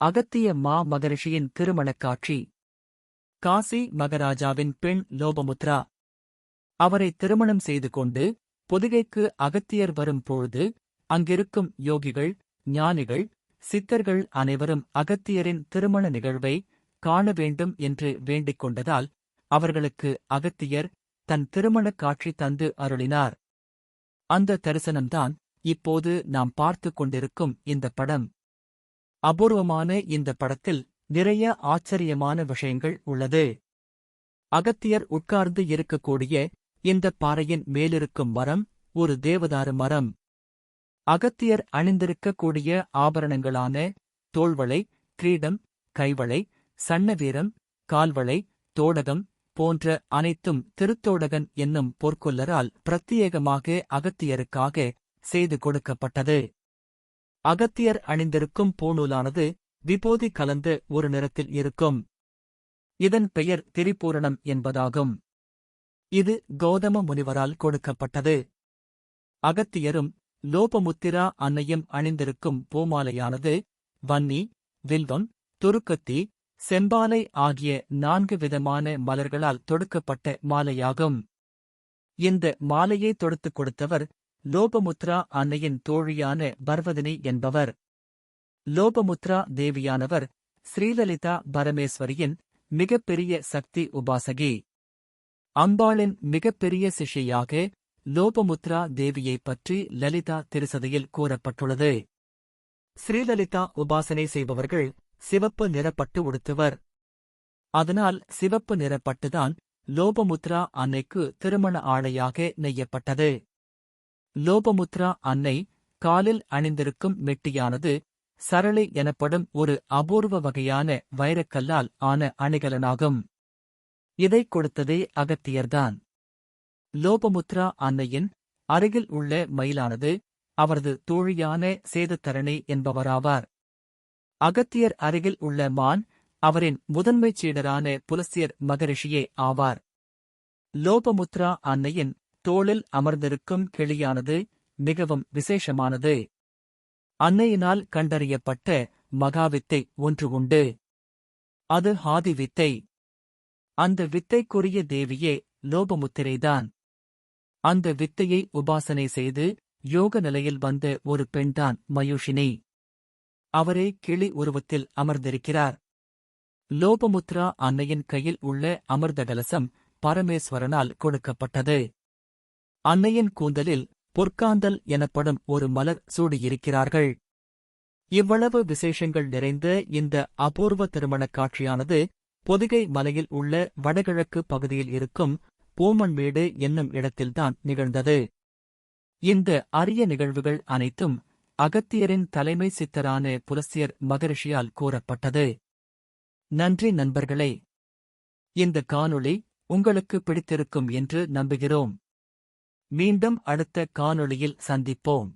அகத்திய மகரிஷியின் திருமணக் காட்சி. காசி மகராஜாவின் பெண் லோபமுத்ரா. அவரை திருமணம் செய்து கொண்டு பொதிகைக்கு அகத்தியர் வரும் பொழுது அங்கிருக்கும் யோகிகள், ஞானிகள், சித்தர்கள் அனைவரும் அகத்தியரின் திருமண நிகழ்வை காண வேண்டும் என்று வேண்டிக் கொண்டதால் அவர்களுக்கு அகத்தியர் தன் திருமணக் காட்சி தந்து அருளினார். அந்த தரிசனம்தான் இப்போது நாம் பார்த்து கொண்டிருக்கும் இந்த படம். அபூர்வமான இந்த படத்தில் நிறைய ஆச்சரியமான விஷயங்கள் உள்ளது. அகத்தியர் உட்கார்ந்து இருக்கக்கூடிய இந்த பாறையின் மேலிருக்கும் மரம் ஒரு தேவதாரு மரம். அகத்தியர் அணிந்திருக்கக்கூடிய ஆபரணங்களான தோள்வளை, கிரீடம், கைவளை, சன்னவீரம், கால்வளை, தோடகம் போன்ற அனைத்தும் திருத்தோடகன் என்னும் பொற்கொல்லரால் பிரத்யேகமாக அகத்தியருக்காக செய்து கொடுக்கப்பட்டது. அகத்தியர் அணிந்திருக்கும் பூணூலானது விபூதி கலந்த ஒரு நிறத்தில் இருக்கும். இதன் பெயர் திரிபூரணம் என்பதாகும். இது கௌதம முனிவரால் கொடுக்கப்பட்டது. அகத்தியரும் லோபமுத்திரா அன்னையும் அணிந்திருக்கும் பூமாலையானது வன்னி, வில்வம், துருக்கத்தி, செம்பாலை ஆகிய 4 விதமான மலர்களால் தொடுக்கப்பட்ட மாலையாகும். இந்த மாலையை தொடுத்துக் கொடுத்தவர் லோபமுத்ரா அன்னையின் தோழியான பர்வதினி என்பவர். லோபமுத்ரா தேவியானவர் ஸ்ரீலலிதா பரமேஸ்வரியின் மிகப்பெரிய சக்தி உபாசகி. அம்பாளின் மிகப்பெரிய சிஷ்யாக லோபமுத்ரா தேவியைப் பற்றி லலிதா திருசதியில் கூறப்பட்டுள்ளது. ஸ்ரீலலிதா உபாசனை செய்பவர்கள் சிவப்பு நிறப்பட்டு உடுத்துவர். அதனால் சிவப்பு நிறப்பட்டுதான் லோபமுத்ரா அன்னைக்கு திருமண ஆடையாக நெய்யப்பட்டது. லோபமுத்ரா அன்னை காலில் அணிந்திருக்கும் மெட்டியானது சரளி எனப்படும் ஒரு அபூர்வ வகையான வைரக்கல்லால் ஆன அணிகலனாகும். இதைக் கொடுத்ததே அகத்தியர்தான். லோபமுத்ரா அன்னையின் அருகில் உள்ள மயிலானது அவரது தோழியான சேதுத்தரணி என்பவராவார். அகத்தியர் அருகில் உள்ள மான் அவரின் முதன்மைச் சீடரான புலஸ்தியர் மகரிஷியே ஆவார். லோபமுத்ரா அன்னையின் தோளில் அமர்ந்திருக்கும் கிளியானது மிகவும் விசேஷமானது. அன்னையினால் கண்டறியப்பட்ட மகாவித்தை ஒன்று உண்டு. அது ஹாதி வித்தை. அந்த வித்தைக்குரிய தேவியே லோபமுத்திரைதான். அந்த வித்தையை உபாசனை செய்து யோக நிலையில் வந்த ஒரு பெண்தான் மயூஷினி. அவரே கிளி உருவத்தில் அமர்ந்திருக்கிறார். லோபமுத்ரா அன்னையின் கையில் உள்ள அமிர்த கலசம் பரமேஸ்வரனால் கொடுக்கப்பட்டது. அன்னையின் கூந்தலில் பொற்காந்தல் எனப்படும் ஒரு மலர் சூடியிருக்கிறார்கள். இவ்வளவு விசேஷங்கள் நிறைந்த இந்த அபூர்வ திருமணக் காட்சியானது பொதிகை மலையில் உள்ள வடகிழக்கு பகுதியில் இருக்கும் பூமண்மேடு என்னும் இடத்தில்தான் நிகழ்ந்தது. இந்த அரிய நிகழ்வுகள் அனைத்தும் அகத்தியரின் தலைமை சித்தரான புலஸ்தியர் மகரிஷியால் கூறப்பட்டது. நன்றி நண்பர்களே. இந்த காணொளி உங்களுக்கு பிடித்திருக்கும் என்று நம்புகிறோம். மீண்டும் அடுத்த காணொளியில் சந்திப்போம்.